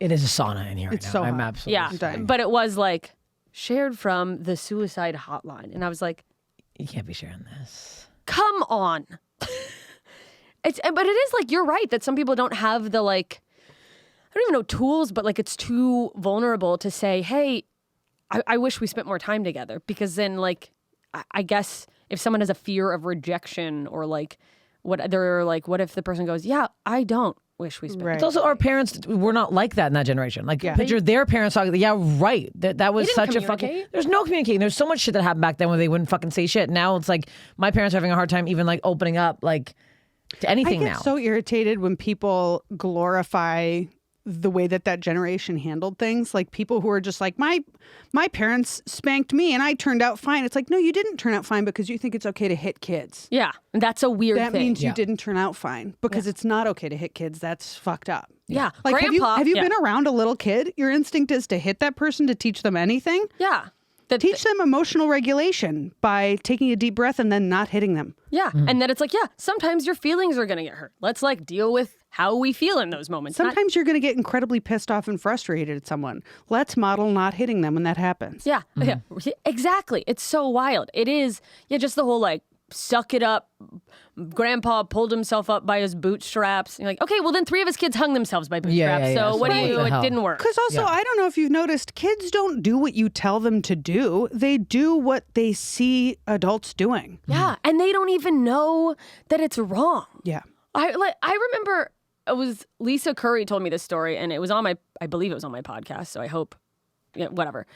It is a sauna in here right It's now. so I'm hot. absolutely yeah. dying. But it was like shared from the suicide hotline, and I was like, You can't be sharing this. come on. But it is like you're right that some people don't have the like. I don't even know tools, but like it's too vulnerable to say, hey, I wish we spent more time together, because then like I guess if someone has a fear of rejection or like what if the person goes, yeah, I don't wish we spent. Right. It's also our parents were not like that in that generation. Like Yeah. picture their parents talking. Yeah, right. That was They didn't such a fucking. communicate. There's no communicating. There's so much shit that happened back then when they wouldn't fucking say shit. Now it's like my parents are having a hard time even like opening up like to I anything get now. so irritated when people glorify the way that generation handled things. Like people who are just like, my parents spanked me and I turned out fine. It's like, no, you didn't turn out fine because you think it's okay to hit kids. Yeah, and that's a weird That thing. means you Yeah. didn't turn out fine because it's not okay to hit kids. That's fucked up. Yeah, Like, grandpa. have you yeah. been around a little kid? Your instinct is to hit that person to teach them anything. Yeah. Teach them emotional regulation by taking a deep breath and then not hitting them. Yeah, and that it's like, yeah, sometimes your feelings are gonna get hurt. Let's like deal with how we feel in those moments. Not- Sometimes you're going to get incredibly pissed off and frustrated at someone. Let's model not hitting them when that happens. yeah, yeah, exactly. It's so wild. It is. Yeah, just the whole like suck it up. Grandpa pulled himself up by his bootstraps. You're like, okay, well then 3 of his kids hung themselves by bootstraps. yeah. So So what do what you? the It hell? didn't work. Because also, I don't know if you've noticed, kids don't do what you tell them to do. They do what they see adults doing. Yeah, and they don't even know that it's wrong. Yeah. I remember it was Lisa Curry told me this story, and it was on I believe it was on my podcast. So I hope, yeah, whatever.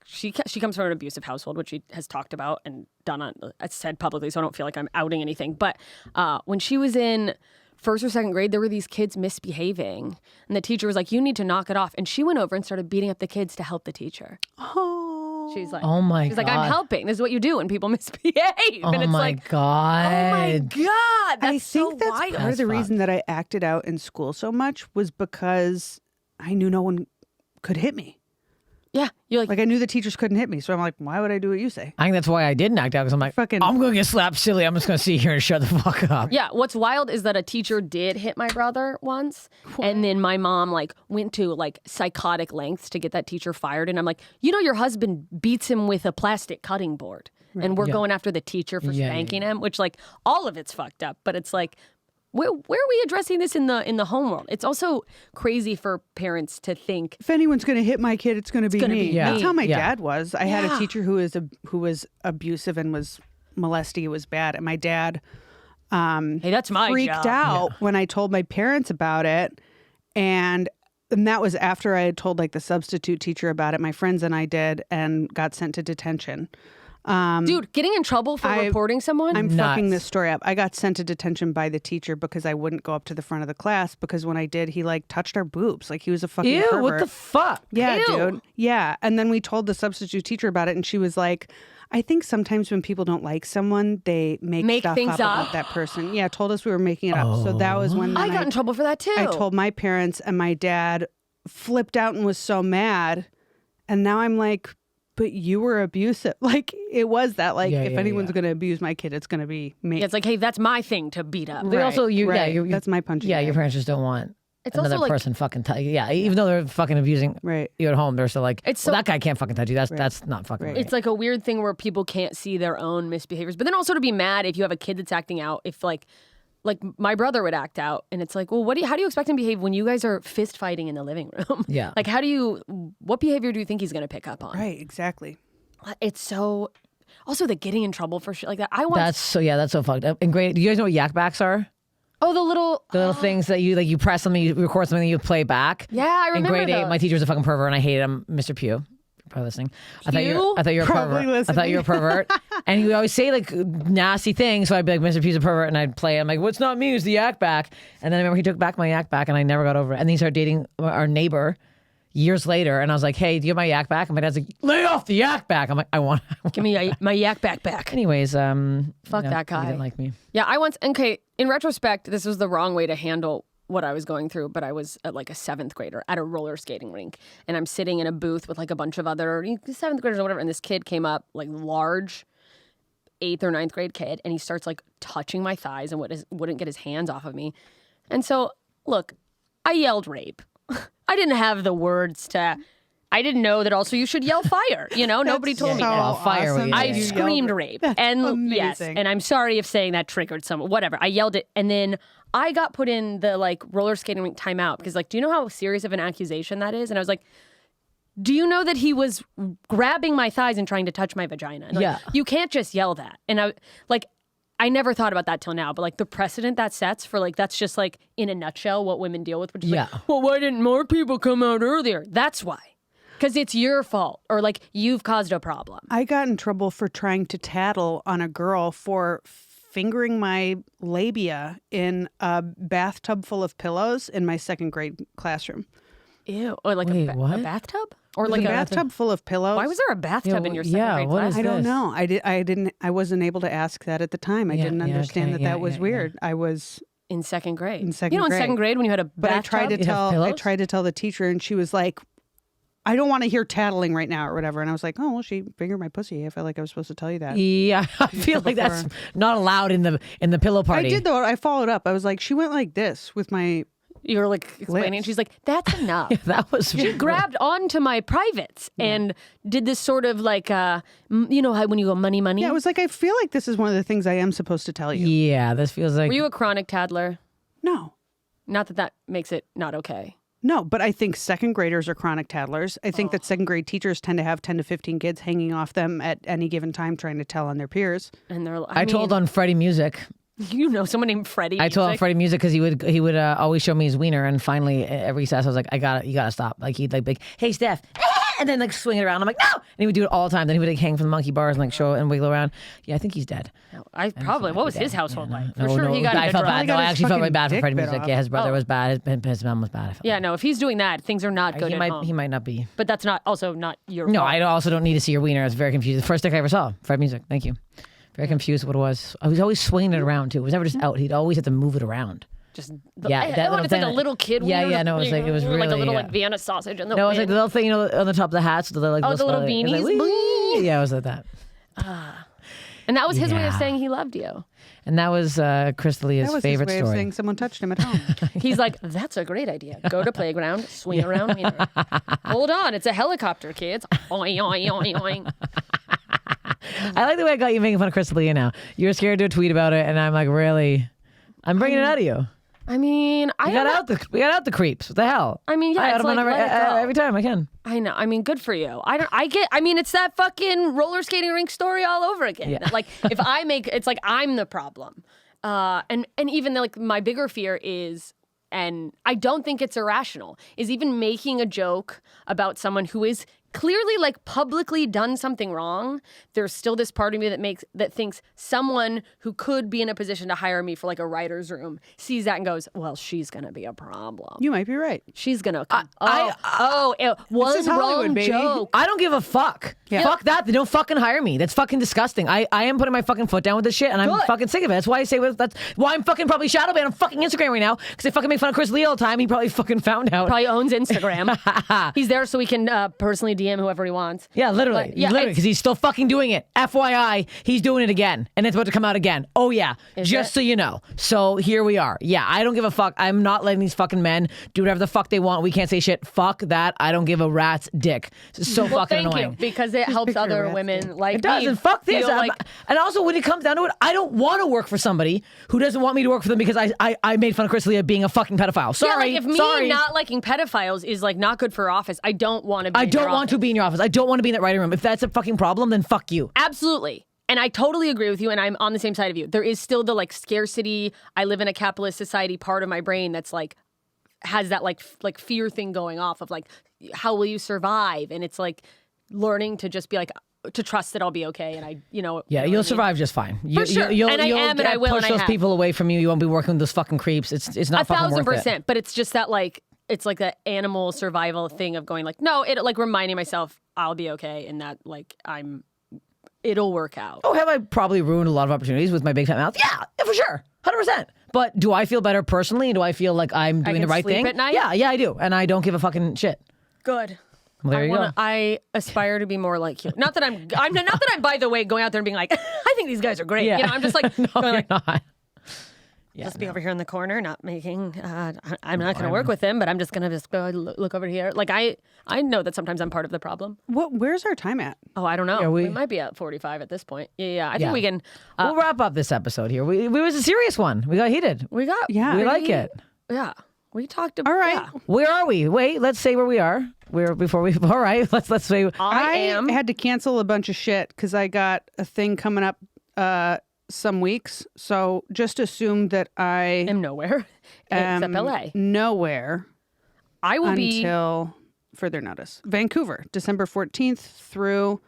She comes from an abusive household, which she has talked about and done on said publicly. So I don't feel like I'm outing anything. But when she was in 1st or 2nd grade, there were these kids misbehaving, and the teacher was like, "You need to knock it off." And she went over and started beating up the kids to help the teacher. Oh. She's like, Oh my she's like, I'm God. helping. This is what you do when people misbehave. Oh and it's my like, God. oh my God. That's I think so that's wild. part of the That's reason that I acted out in school so much was because I knew no one could hit me. Yeah. You're like, Like I knew the teachers couldn't hit me. So I'm like, why would I do what you say? I think that's why I didn't act out because I'm like, Fucking- I'm going to get slapped silly. I'm just going to sit here and shut the fuck up. yeah. What's wild is that a teacher did hit my brother once. And then my mom like went to like psychotic lengths to get that teacher fired. And I'm like, you know, your husband beats him with a plastic cutting board. And we're going after the teacher for Yeah, spanking him, which like all of it's fucked up. But it's like, where are we addressing this in the home world? It's also crazy for parents to think, If anyone's going to hit my kid, it's going to be gonna me. be Yeah. That's how my Yeah. dad was. I had a Yeah. teacher who was abusive and was molesty. It was bad. And my dad hey, that's my freaked job. out when I told my parents about it. And that was after I had told like the substitute teacher about it. My friends and I did and got sent to detention. Dude, getting in trouble for reporting someone? I'm Nuts. fucking this story up. I got sent to detention by the teacher because I wouldn't go up to the front of the class because when I did, he like touched our boobs. Like he was a fucking Ew, pervert. what the fuck? Yeah, Ew. dude. Yeah. And then we told the substitute teacher about it and she was like, I think sometimes when people don't like someone, they make stuff things up up. about that person. Yeah, told us we were making it up. So that was when I then got in trouble for that too. I told my parents and my dad flipped out and was so mad. And now I'm like, but you were abusive. Like it was that like Yeah, if yeah, anyone's yeah. going to abuse my kid, it's going to be me. Yeah, it's like, hey, that's my thing to beat up. They also, you, yeah, right. you, That's my punching yeah, bag. your parents just don't want It's another also like, person fucking yeah, even though they're fucking abusing Right. you at home, they're still like, It's well, so- that guy can't fucking touch you. That's not fucking Right. right. it's like a weird thing where people can't see their own misbehaviors. But then also to be mad if you have a kid that's acting out, if like my brother would act out and it's like, well, how do you expect him to behave when you guys are fist fighting in the living room? Yeah. Like what behavior do you think he's going to pick up on? Right, exactly. It's so, also the getting in trouble for shit like that. That's so fucked up. And great. Do you guys know what yak backs are? oh, the little Things that you press something, you record something, you play back. Yeah, I remember In grade 8, those. my teacher was a fucking pervert and I hated him, Mr. Pugh. You're probably listening. I thought Pugh? you were a Probably pervert. I thought you were a pervert. And he would always say like nasty things. So I'd be like, Mr. Pugh's a pervert. And I'd play. I'm like, what's not me? It's the yak back. And then I remember he took back my yak back and I never got over it. And then he started dating our neighbor years later, and I was like, "Hey, do you have my yak back?" And my dad's like, "Lay off the yak back." I'm like, "I want." Give me my yak back. Anyways, Fuck that guy. He didn't like me. Yeah, okay, in retrospect, this was the wrong way to handle what I was going through, but I was at like a 7th grader at a roller skating rink, and I'm sitting in a booth with like a bunch of other 7th graders or whatever, and this kid came up, like large 8th or 9th grade kid, and he starts like touching my thighs and wouldn't get his hands off of me. And so, look, I yelled rape. I didn't have the words to... I didn't know that also you should yell fire. Nobody told me so that. Fire. awesome. I You screamed yelled rape. That's And amazing. yes, and I'm sorry if saying that triggered someone. Whatever. I yelled it, and then I got put in the like roller skating rink timeout because like, do you know how serious of an accusation that is? And I was like, do you know that he was grabbing my thighs and trying to touch my vagina? And, like, Yeah. You can't just yell that. And I never thought about that till now, but like the precedent that sets for like, that's just like in a nutshell what women deal with, which is like, well, why didn't more people come out earlier? That's why. Because it's your fault, or like you've caused a problem. I got in trouble for trying to tattle on a girl for fingering my labia in a bathtub full of pillows in my 2nd grade classroom. Ew. Or like Wait, a what? bathtub? Or Like like a bathtub full of pillows. Why was there a bathtub in your 2nd yeah, grade what class? is I don't this? know. I wasn't able to ask that at the time. I Yeah, didn't yeah, understand okay, that yeah, was yeah, weird. I was, In 2nd grade. In second You know, in grade. 2nd grade when you had a but I bathtub? tried to You have tell. I pillows? tried to tell the teacher, and she was like, "I don't want to hear tattling right now," or whatever. And I was like, "Oh, well, she fingered my pussy. I felt like I was supposed to tell you that." Yeah, I feel like that's not allowed in the pillow party. I did though. I followed up. I was like, she went like this with my. You were like explaining. Lips. She's like, that's enough. That was She grabbed onto my privates and did this sort of like, you know how when you go money. Yeah, it was like, I feel like this is one of the things I am supposed to tell you. Yeah, this feels like Were you a chronic tattler? No. Not that makes it not okay. No, but I think 2nd graders are chronic tattlers. I think that 2nd grade teachers tend to have 10 to 15 kids hanging off them at any given time trying to tell on their peers. And they're I told on Freddie Music. You know someone named Freddie. I told Music? Freddie Music because he would always show me his wiener, and finally every recess I was like, you gotta stop. Like he'd like be like, hey Steph, and then like swing it around. I'm like, no, and he would do it all the time. Then he would like hang from the monkey bars and like show it and wiggle around. Yeah, I think he's dead. I probably. What was his household like? For No, sure, no, he got I into felt drugs. bad. No, got I his actually felt really fucking bad for dick Freddie bit Music. off. Yeah, his brother was bad. His mom was bad. I felt Yeah, bad. no. If he's doing that, things are not good he at might home. he might not be. But that's not your No, fault. I also don't need to see your wiener. I was very confused. The first dick I ever saw, Freddie Music. Thank you. Very confused what it was. I was always swinging it around too. It was never just out. He'd always have to move it around. Just Yeah, I that love little it's like a thing- little kid. Yeah, wiener, yeah, no, it was like it was like a really, little yeah. like Vienna sausage in the No, it was like wind. the little thing, you know, on the top of the hats. The like, Oh, the little it was like, beanies? wee! Yeah, it was like that. And that was his way of Yeah. saying he loved you. And that was Chris D'Elia's That was favorite his way of story. saying someone touched him at home. He's like, that's a great idea. Go to playground, swing around. Wiener. Hold on, it's a helicopter, kids. Oing, oing, oing, oing. I like the way I got you making fun of Chris D'Elia now. You were scared to do a tweet about it, and I'm like, really? I'm bringing it out of you. I mean, We got out the creeps. What the hell? I mean, yeah, I it's out them like, let it go. every time I can. I know. I mean, good for you. I mean, it's that fucking roller skating rink story all over again. Yeah. Like, if I make, it's like I'm the problem. And even like my bigger fear is, and I don't think it's irrational, is even making a joke about someone who is clearly like publicly done something wrong. There's still this part of me that thinks someone who could be in a position to hire me for like a writer's room sees that and goes, well, she's gonna be a problem. You might be right. She's gonna. is One Hollywood, wrong baby. joke. I don't give a fuck. Yeah. Fuck that. They don't fucking hire me. That's fucking disgusting. I am putting my fucking foot down with this shit, and I'm Good. fucking sick of it. That's why I say that's why I'm fucking probably shadow banned on fucking Instagram right now because they fucking make fun of Chris Lee all the time. He probably fucking found out. Probably owns Instagram. He's there so he can personally DM whoever he wants. Yeah, literally. But, yeah, literally, it's- because he's still fucking doing it. FYI, he's doing it again. And it's about to come out again. Oh, yeah. Just it? so you know. So here we are. Yeah, I don't give a fuck. I'm not letting these fucking men do whatever the fuck they want. We can't say shit. Fuck that. I don't give a rat's dick. It's so Well, fucking thank annoying. you, because it helps picture a other rat's women dick. like It does, me and fuck this. feel like, And also, when it comes down to it, I don't want to work for somebody who doesn't want me to work for them because I made fun of Chris Lee being a fucking pedophile. Sorry. yeah, like if me sorry. not liking pedophiles is like not good for office, I don't want to be I in your don't want office. to be in your office. I don't want to be in that writing room. If that's a fucking problem, then fuck you. Absolutely. And I totally agree with you, and I'm on the same side of you. There is still the like scarcity, I live in a capitalist society part of my brain that's like has that like fear thing going off of like how will you survive? And it's like learning to just be like to trust that I'll be okay, and I Yeah, know what you'll I mean? survive just fine. For sure. And I am, and I will, push and I those have. people away from you. You won't be working with those fucking creeps. It's not fucking worth it. 1,000%. But it's just that like it's like that animal survival thing of going like, no, it like reminding myself I'll be okay and that like it'll work out. Oh, have I probably ruined a lot of opportunities with my big fat mouth? Yeah, for sure. 100%. But do I feel better personally? Do I feel like I'm doing can the right sleep thing? at night? Yeah, I do. And I don't give a fucking shit. Good. Well, there you go. I aspire to be more like you. Not that I'm not that I'm by the way going out there and being like, I think these guys are great. Yeah. You know, I'm just like, No, going you're like not. just be over here in the corner, not making. I'm not going to work with them, but I'm just going to go look over here. Like I know that sometimes I'm part of the problem. Where's our time at? Oh, I don't know. Yeah, we might be at 45 at this point. Yeah. I think we can. We'll wrap up this episode here. We was a serious one. We got heated. We got. Yeah. We like it. Yeah. We talked about. All right. Yeah. Where are we? Wait, let's say where we are. All right. Let's say. I had to cancel a bunch of shit because I got a thing coming up some weeks. So just assume that I am nowhere except LA. Nowhere I will be until further notice. Vancouver, December 14th through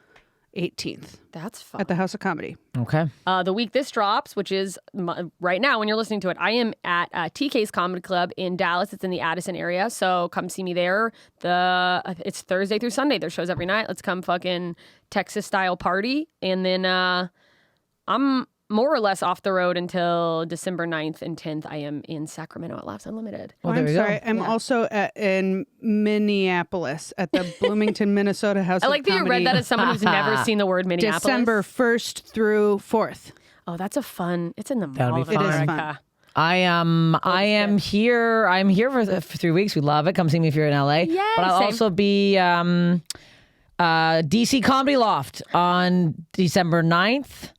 18th That's fun. at the House of Comedy. Okay. The week this drops, which is right now when you're listening to it, I am at TK's Comedy Club in Dallas. It's in the Addison area, so come see me there. It's Thursday through Sunday. There's shows every night. Let's come fucking Texas style party, and then I'm more or less off the road until December 9th and 10th. I am in Sacramento at Laughs Unlimited. Well, I'm there you sorry. go. I'm also in Minneapolis at the Bloomington, Minnesota House I of like that Comedy. you read that as someone who's never seen the word Minneapolis. December 1st through 4th. Oh, that's a fun. It's in the That'll mall be of fun. It is fun. America. I am here. I'm here for 3 weeks. We love it. Come see me if you're in LA. Yay, but I'll same. also be DC Comedy Loft on December 9th.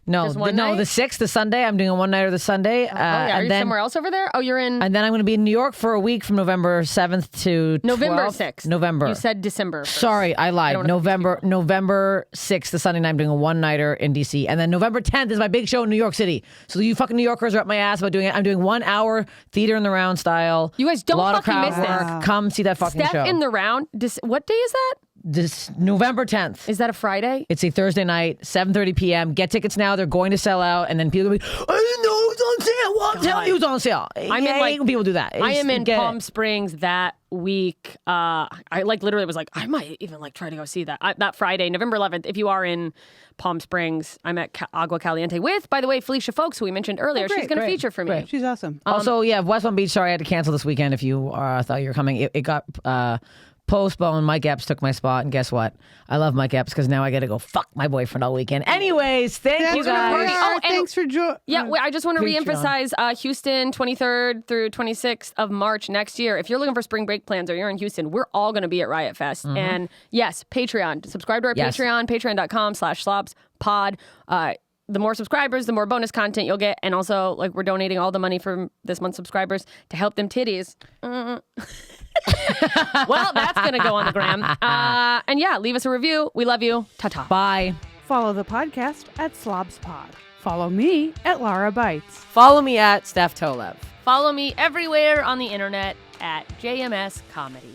No, Just one night? the 6th, the Sunday. I'm doing a one-nighter the Sunday. Oh, yeah. Are and you then, somewhere else over there? Oh, you're in And then I'm going to be in New York for a week from November 7th to November 12th. 6th. November. You said December 1st. Sorry, I lied. don't wanna November 6th, the Sunday night, I'm doing a one-nighter in DC. And then November 10th is my big show in New York City. So you fucking New Yorkers are up my ass about doing it. I'm doing 1 hour theater in the round style. You guys don't a lot fucking of crowd miss this. work. Wow. Come see that fucking Steph show. in the round. What day is that? This November 10th. Is that a Friday? It's a Thursday night, 7:30 p.m. Get tickets now. They're going to sell out. And then people will be, I didn't know it was on sale. Well, I'm telling you it was on sale. I'm in, like- people do that. I am in Get it. Palm Springs that week. I like literally was like, I might even like try to go see that that Friday, November 11th. If you are in Palm Springs, I'm at Agua Caliente with, by the way, Felicia Folks, who we mentioned earlier. great, She's going to great, feature for me. great. She's awesome. Also, yeah, West Palm Beach. Sorry, I had to cancel this weekend. If you thought you were coming, it got postponed. Mike Epps took my spot, and guess what? I love Mike Epps because now I got to go fuck my boyfriend all weekend. Anyways, thank you That's what we guys. are. Oh, and- Thanks for joining. Yeah, I just want to Patreon. reemphasize Houston, 23rd through 26th of March next year. If you're looking for spring break plans or you're in Houston, we're all going to be at Riot Fest. And yes, Patreon. Subscribe to our Yes. Patreon, patreon.com/slobspod. The more subscribers, the more bonus content you'll get. And also, like, we're donating all the money from this month's subscribers to help them titties. Well, that's going to go on the gram. And yeah, leave us a review. We love you. Ta-ta. Bye. Follow the podcast at SlobsPod. Follow me at Lara Bites. Follow me at Steph Tolev. Follow me everywhere on the internet at JMS Comedy.